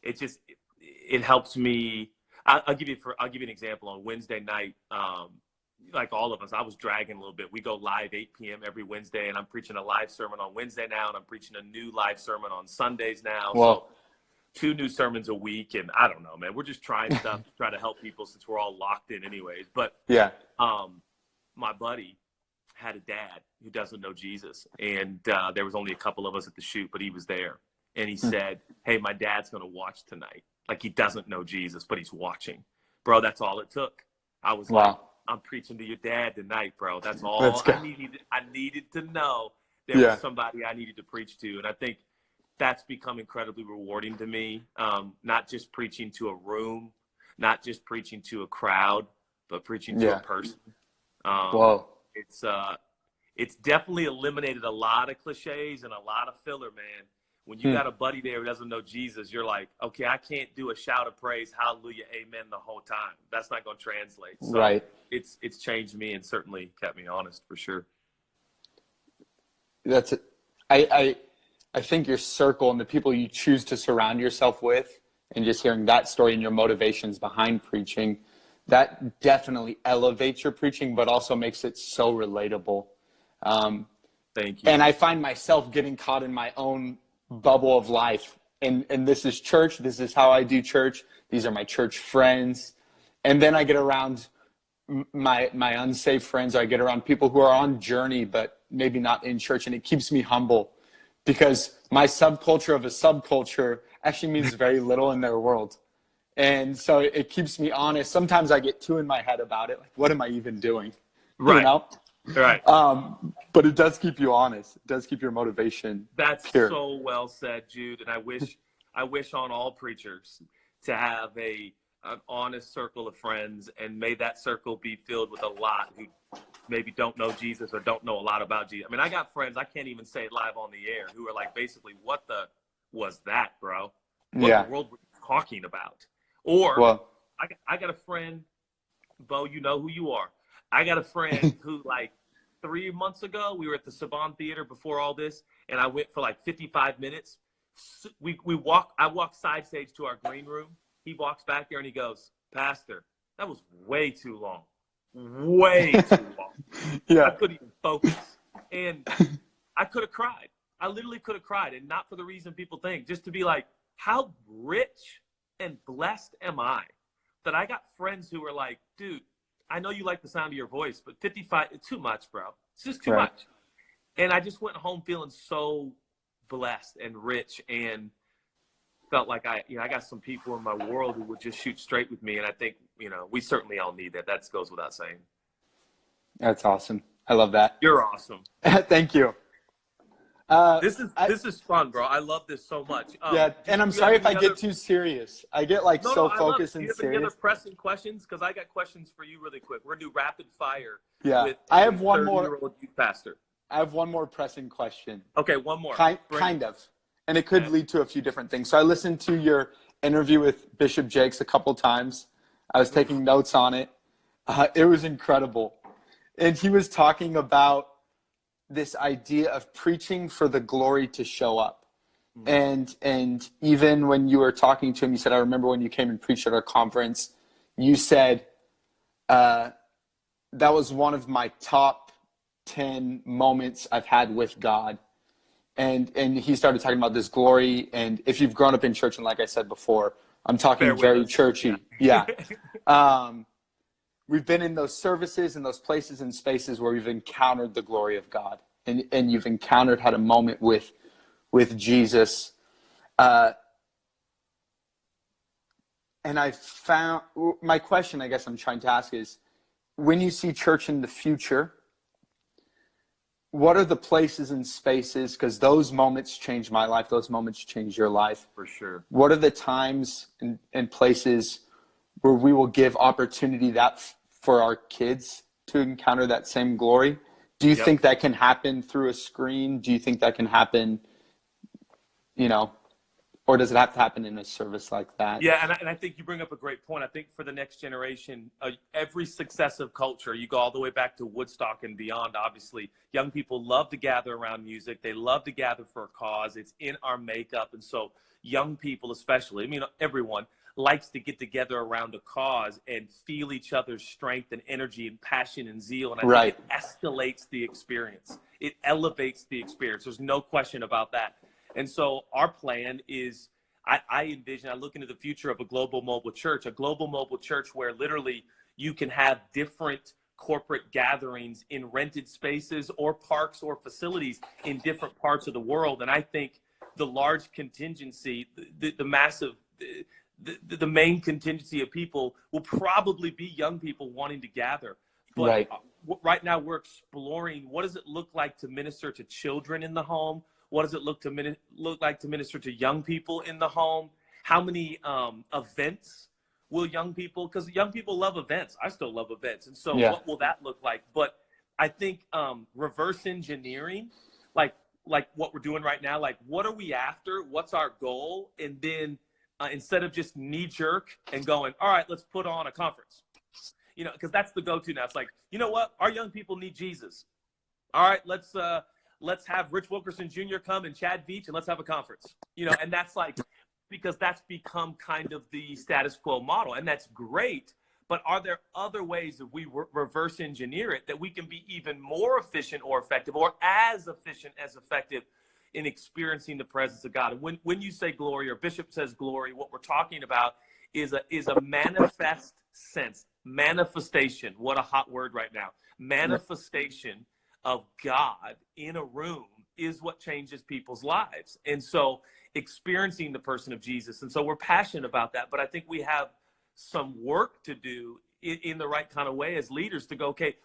It helps me. I'll give you an example. On Wednesday night, like all of us, I was dragging a little bit. We go live 8 p.m. every Wednesday, and I'm preaching a live sermon on Wednesday now, and I'm preaching a new live sermon on Sundays now. Well, so 2 new sermons a week, and I don't know, man. We're just trying stuff to try to help people since we're all locked in anyways. But yeah, my buddy had a dad who doesn't know Jesus, and there was only a couple of us at the shoot, but he was there, and he said, "Hey, my dad's going to watch tonight. Like, he doesn't know Jesus, but he's watching." Bro, that's all it took. I was like, I'm preaching to your dad tonight, bro. That's all I needed. I needed to know there was somebody I needed to preach to. And I think that's become incredibly rewarding to me. Not just preaching to a room, not just preaching to a crowd, but preaching to a person. It's definitely eliminated a lot of cliches and a lot of filler, man. When you got a buddy there who doesn't know Jesus, you're like, okay, I can't do a shout of praise, hallelujah, amen the whole time. That's not going to translate. So it's changed me and certainly kept me honest for sure. That's it. I think your circle and the people you choose to surround yourself with, and just hearing that story and your motivations behind preaching, that definitely elevates your preaching, but also makes it so relatable. Thank you. And I find myself getting caught in my own bubble of life, and this is church, this is how I do church, these are my church friends, and then I get around my unsaved friends, or I get around people who are on journey but maybe not in church, and it keeps me humble because my subculture of a subculture actually means very little in their world. And so it keeps me honest. Sometimes I get too in my head about it, like, what am I even doing? Right. You know? Right. But it does keep you honest. It does keep your motivation pure. So well said, Jude. And I wish on all preachers to have an honest circle of friends, and may that circle be filled with a lot who maybe don't know Jesus or don't know a lot about Jesus. I mean, I got friends, I can't even say it live on the air, who are like, basically, what the was that, bro? What in the world were you talking about? Or I got a friend, Bo, you know who you are. I got a friend who, like, 3 months ago, we were at the Saban Theater before all this, and I went for like 55 minutes. I walk side stage to our green room. He walks back there and he goes, "Pastor, that was way too long. Way too long." I couldn't even focus. And I could have cried. I literally could have cried, and not for the reason people think, just to be like, how rich and blessed am I that I got friends who are like, dude, I know you like the sound of your voice, but 55, it's too much, bro. It's just too much. And I just went home feeling so blessed and rich, and felt like I got some people in my world who would just shoot straight with me. And I think, we certainly all need that. That goes without saying. That's awesome. I love that. You're awesome. Thank you. This is fun, bro. I love this so much. And I'm sorry if I get too serious. I get focused and serious. Do you have any other pressing questions? Because I got questions for you really quick. We're going to do rapid fire. Yeah, with I have one more. Youth pastor. I have one more pressing question. Okay, one more. Kind of, and it could lead to a few different things. So I listened to your interview with Bishop Jakes a couple times. I was taking notes on it. It was incredible, and he was talking about this idea of preaching for the glory to show up. And even when you were talking to him, you said, I remember when you came and preached at our conference, you said, that was one of my top 10 moments I've had with God. And he started talking about this glory. And if you've grown up in church, and like I said before, I'm talking very churchy. Yeah. We've been in those services and those places and spaces where we've encountered the glory of God, and you've had a moment with Jesus. And I found, my question I guess I'm trying to ask is, when you see church in the future, what are the places and spaces, because those moments changed my life, those moments changed your life. For sure. What are the times and places where we will give opportunity for our kids to encounter that same glory? Do you think that can happen through a screen? Do you think that can happen, or does it have to happen in a service like that? Yeah, and I think you bring up a great point. I think for the next generation, every successive culture, you go all the way back to Woodstock and beyond, obviously, young people love to gather around music. They love to gather for a cause. It's in our makeup. And so young people especially, I mean, everyone likes to get together around a cause and feel each other's strength and energy and passion and zeal. And I think it escalates the experience. It elevates the experience. There's no question about that. And so our plan is, I envision, I look into the future of a global mobile church where literally you can have different corporate gatherings in rented spaces or parks or facilities in different parts of the world. And I think the large contingency, the massive, the main contingency of people will probably be young people wanting to gather. But right now we're exploring, what does it look like to minister to children in the home? What does it look like to minister to young people in the home? How many events will young people, because young people love events. I still love events. And so what will that look like? But I think reverse engineering, like what we're doing right now, like what are we after? What's our goal? And then instead of just knee jerk and going, all right, let's put on a conference, you know, because that's the go-to now. It's like, you know what? Our young people need Jesus. All right, let's have Rich Wilkerson Jr. come and Chad Veach and let's have a conference, you know, and that's like, because that's become kind of the status quo model, and that's great. But are there other ways that we reverse engineer it that we can be even more efficient or effective, or as efficient as effective in experiencing the presence of God? And when you say glory, or Bishop says glory, what we're talking about is a manifest sense, manifestation. What a hot word right now. Manifestation of God in a room is what changes people's lives. And so experiencing the person of Jesus. And so we're passionate about that, but I think we have some work to do in the right kind of way as leaders to go, okay,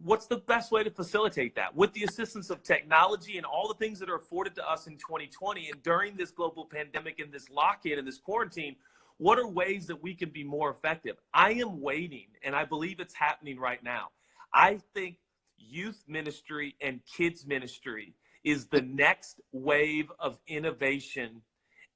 what's the best way to facilitate that with the assistance of technology and all the things that are afforded to us in 2020 and during this global pandemic and this lock-in and this quarantine? What are ways that we can be more effective? I am waiting, and I believe it's happening right now. I think youth ministry and kids ministry is the next wave of innovation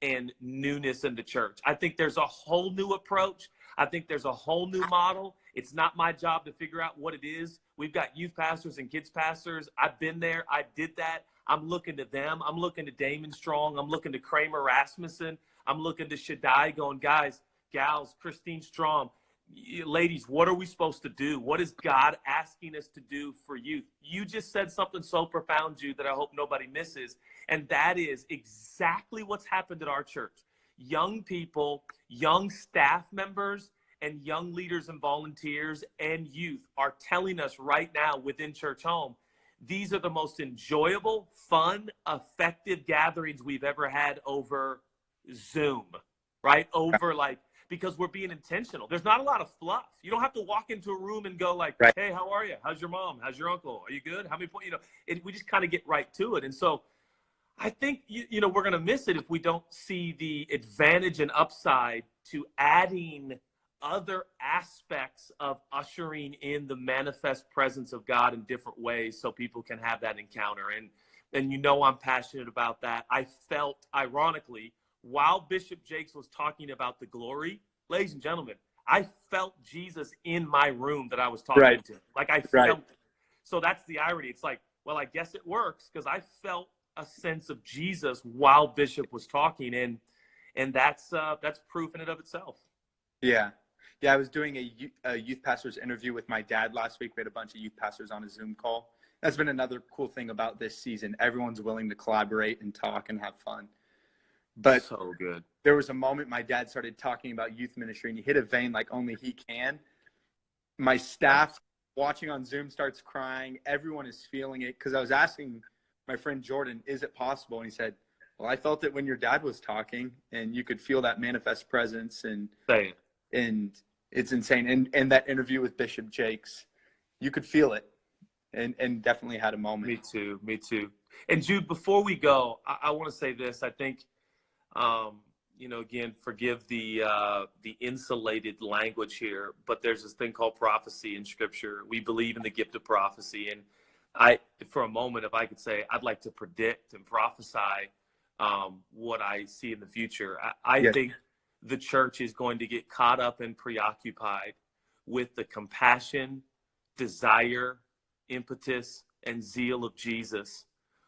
and newness in the church. I think there's a whole new approach. I think there's a whole new model. It's not my job to figure out what it is. We've got youth pastors and kids pastors. I've been there. I did that. I'm looking to them. I'm looking to Damon Strong. I'm looking to Kramer Rasmussen. I'm looking to Shaddai going, guys, gals, Christine Strom, ladies, what are we supposed to do? What is God asking us to do for youth? You just said something so profound, Jude, that I hope nobody misses. And that is exactly what's happened at our church. Young people, young staff members, and young leaders and volunteers and youth are telling us right now within Church Home, these are the most enjoyable, fun, effective gatherings we've ever had over Zoom, right? Over because we're being intentional. There's not a lot of fluff. You don't have to walk into a room and go like, hey, how are you? How's your mom? How's your uncle? Are you good? How many points? You know, we just kind of get right to it. And so I think, you know, we're going to miss it if we don't see the advantage and upside to adding other aspects of ushering in the manifest presence of God in different ways so people can have that encounter. And you know I'm passionate about that. I felt, ironically, while Bishop Jakes was talking about the glory, ladies and gentlemen, I felt Jesus in my room that I was talking to. Like I felt it. So that's the irony. It's like, well, I guess it works because I felt a sense of Jesus while Bishop was talking, and that's proof in and of itself. Yeah. I was doing a youth pastor's interview with my dad last week. We had a bunch of youth pastors on a Zoom call. That's been another cool thing about this season. Everyone's willing to collaborate and talk and have fun. But so good. There was a moment my dad started talking about youth ministry, and he hit a vein like only he can. My staff watching on Zoom starts crying. Everyone is feeling it because I was asking my friend Jordan, is it possible? And he said, well, I felt it when your dad was talking, and you could feel that manifest presence, and it's insane. And that interview with Bishop Jakes, you could feel it, and definitely had a moment. Me too. And Jude, before we go, I want to say this. I think, you know, again, forgive the insulated language here, but there's this thing called prophecy in Scripture. We believe in the gift of prophecy, and for a moment, if I could say, I'd like to predict and prophesy what I see in the future. I Yes. think the church is going to get caught up and preoccupied with the compassion, desire, impetus, and zeal of Jesus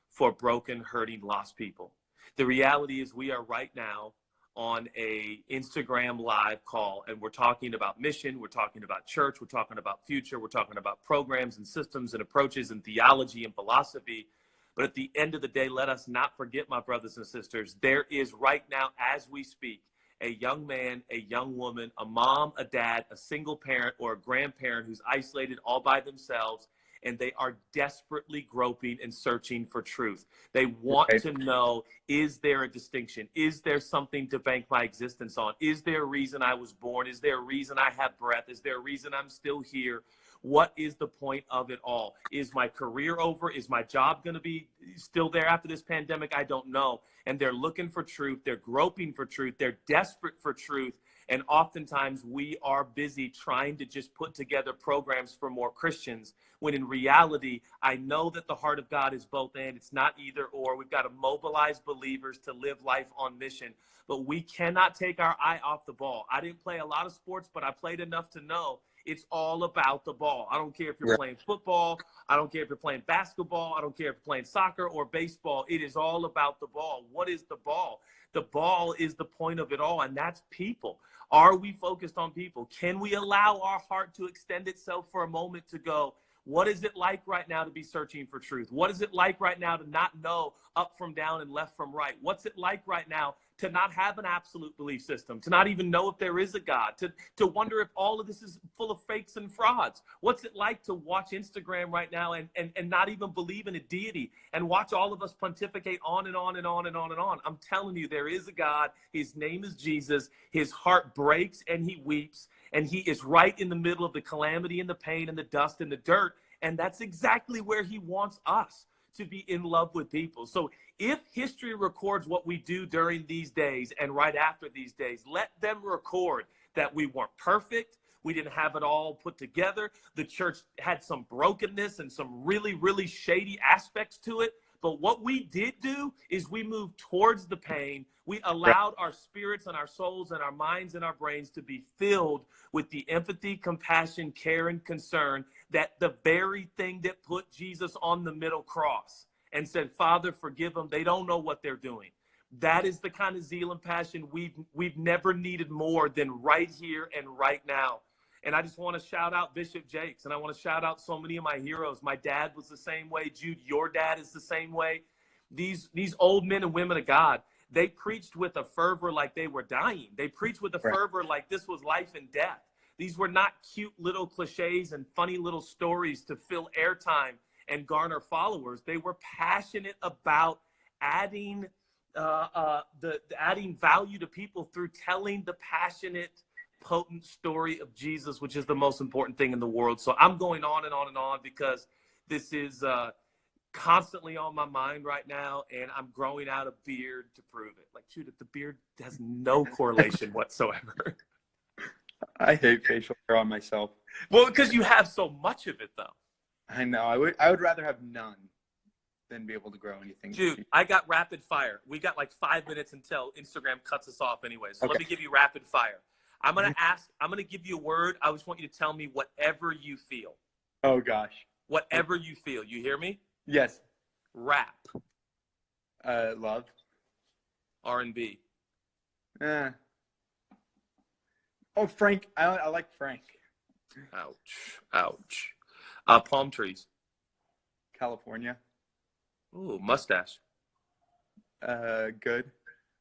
for broken, hurting, lost people. The reality is we are right now on a Instagram live call, and we're talking about mission, we're talking about church, we're talking about future, we're talking about programs and systems and approaches and theology and philosophy. But at the end of the day, let us not forget, my brothers and sisters, there is right now, as we speak, a young man, a young woman, a mom, a dad, a single parent, or a grandparent who's isolated all by themselves, and they are desperately groping and searching for truth. They want to know, is there a distinction? Is there something to bank my existence on? Is there a reason I was born? Is there a reason I have breath? Is there a reason I'm still here? What is the point of it all? Is my career over? Is my job going to be still there after this pandemic? I don't know. And they're looking for truth. They're groping for truth. They're desperate for truth. And oftentimes we are busy trying to just put together programs for more Christians, when in reality, I know that the heart of God is both and. It's not either or. We've got to mobilize believers to live life on mission. But we cannot take our eye off the ball. I didn't play a lot of sports, but I played enough to know it's all about the ball. I don't care if you're playing football. I don't care if you're playing basketball. I don't care if you're playing soccer or baseball. It is all about the ball. What is the ball? The ball is the point of it all, and that's people. Are we focused on people? Can we allow our heart to extend itself for a moment to go, what is it like right now to be searching for truth? What is it like right now to not know up from down and left from right? What's it like right now to not have an absolute belief system, to not even know if there is a God, to wonder if all of this is full of fakes and frauds? What's it like to watch Instagram right now and not even believe in a deity and watch all of us pontificate on and on and on and on and on? I'm telling you, there is a God. His name is Jesus. His heart breaks and he weeps, and he is right in the middle of the calamity and the pain and the dust and the dirt. And that's exactly where he wants us, to be in love with people. So if history records what we do during these days and right after these days, let them record that we weren't perfect. We didn't have it all put together. The church had some brokenness and some really, really shady aspects to it. But what we did do is we moved towards the pain. We allowed our spirits and our souls and our minds and our brains to be filled with the empathy, compassion, care, and concern, that the very thing that put Jesus on the middle cross and said, Father, forgive them. They don't know what they're doing. That is the kind of zeal and passion we've never needed more than right here and right now. And I just want to shout out Bishop Jakes, and I want to shout out so many of my heroes. My dad was the same way. Jude, your dad is the same way. These old men and women of God, they preached with a fervor like they were dying. They preached with a fervor like this was life and death. These were not cute little cliches and funny little stories to fill airtime and garner followers. They were passionate about adding adding value to people through telling the passionate, potent story of Jesus, which is the most important thing in the world. So I'm going on and on and on because this is constantly on my mind right now, and I'm growing out a beard to prove it. Like, shoot, the beard has no correlation whatsoever. I hate facial hair on myself. Well, because you have so much of it, though. I know. I would rather have none than be able to grow anything. Dude, I got rapid fire. We got like 5 minutes until Instagram cuts us off anyway. So let me give you rapid fire. I'm going to give you a word. I just want you to tell me whatever you feel. Oh, gosh. Whatever you feel. You hear me? Yes. Rap. Love. R&B. Oh, Frank. I like Frank. Ouch. Ouch. Palm trees. California. Ooh, mustache. Good.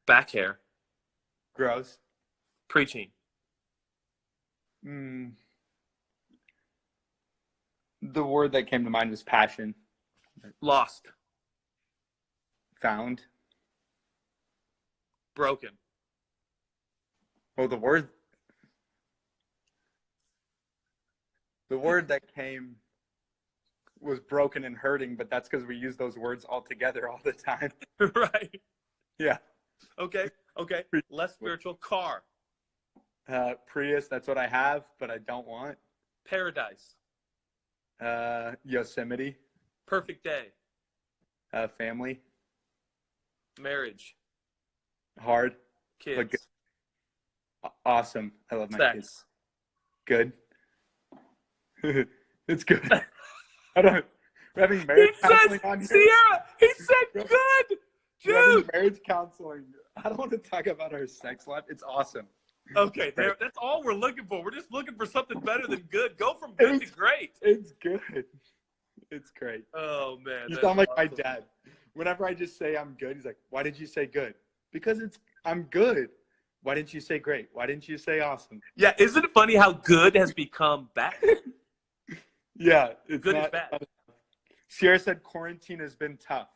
Back hair. Gross. Preaching. The word that came to mind was passion. Lost. Found. Broken. Well, the word that came was broken and hurting, but that's because we use those words all together all the time. Right. Yeah. Okay. Less spiritual. Car. Prius, that's what I have, but I don't want. Paradise. Yosemite. Perfect day. Family. Marriage. Hard. Kids. But good. Awesome. I love my Sex. kids. Good. It's good. I don't. We're having marriage counseling on here. Sierra, he said good. We're having Dude. marriage counseling. I don't want to talk about our sex life. It's awesome. Okay, that's all we're looking for. We're just looking for something better than good. Go from good to great. It's good. It's great. Oh, man. You sound like my dad. Whenever I just say I'm good, he's like, why did you say good? Because I'm good. Why didn't you say great? Why didn't you say awesome? Yeah, isn't it funny how good has become bad? Yeah. It's Good not, is bad. Sierra said quarantine has been tough.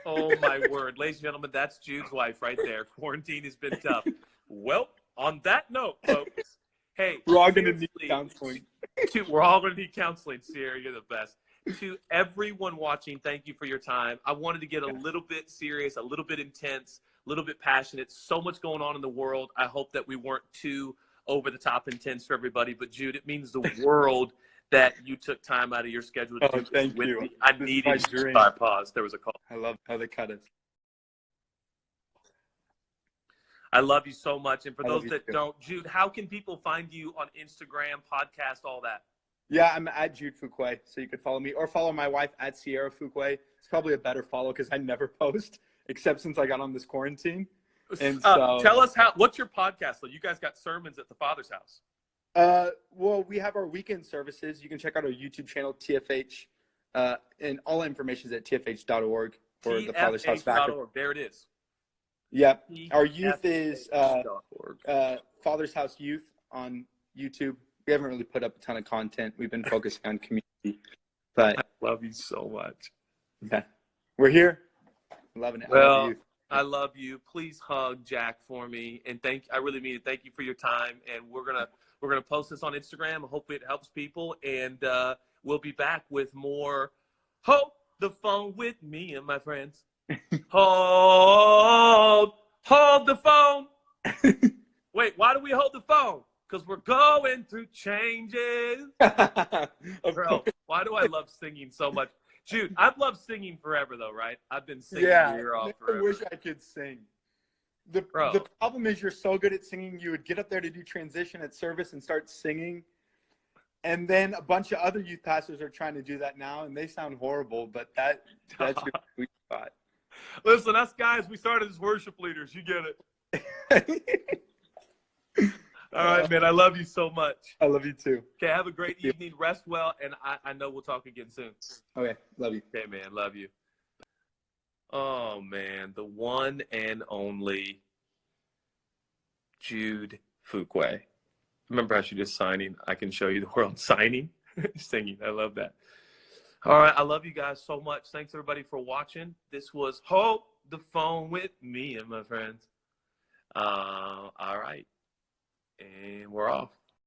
Oh, my word. Ladies and gentlemen, that's Jude's wife right there. Quarantine has been tough. Well, on that note, folks, hey. We're all going to need counseling. We're all going to need counseling, Sierra. You're the best. To everyone watching, thank you for your time. I wanted to get a little bit serious, a little bit intense, a little bit passionate. So much going on in the world. I hope that we weren't too over the top intense for everybody. But, Jude, it means the world that you took time out of your schedule to do this thank with you. me. I needed to pause. There was a call. I love how they cut us. I love you so much. And for those that too. don't, Jude, how can people find you on Instagram, podcast, all that? Yeah, I'm at Jude Fuquay, so you could follow me or follow my wife at Sierra Fuquay. It's probably a better follow because I never post except since I got on this quarantine. And so, tell us what's your podcast? So you guys got sermons at the Father's house. Well, we have our weekend services. You can check out our YouTube channel, TFH, and all information is at tfh.org for the Father's House backer. There it is. Yep. Our youth is Father's House Youth on YouTube. We haven't really put up a ton of content. We've been focusing on community. But I love you so much. Yeah. We're here. Loving it. Well, I love you. Please hug Jack for me. And I really mean it. Thank you for your time. And we're gonna post this on Instagram. I hope it helps people. And we'll be back with more Hold the Phone with me and my friends. Hold the phone. Wait, why do we hold the phone? Because we're going through changes. Bro, why do I love singing so much? Jude, I've loved singing forever, though, right? I've been singing your ear off forever. I wish I could sing. The problem is you're so good at singing, you would get up there to do transition at service and start singing. And then a bunch of other youth pastors are trying to do that now, and they sound horrible, but that's your sweet spot. Listen, us guys, we started as worship leaders. You get it. All right, man. I love you so much. I love you too. Okay, have a great evening. Rest well, and I know we'll talk again soon. Okay, love you. Okay, man. Love you. Oh, man. The one and only Jude Fuquay. Remember how she just signing? I can show you the world signing, singing. I love that. All right. I love you guys so much. Thanks, everybody, for watching. This was Hold the Phone with me and my friends. All right. And we're off.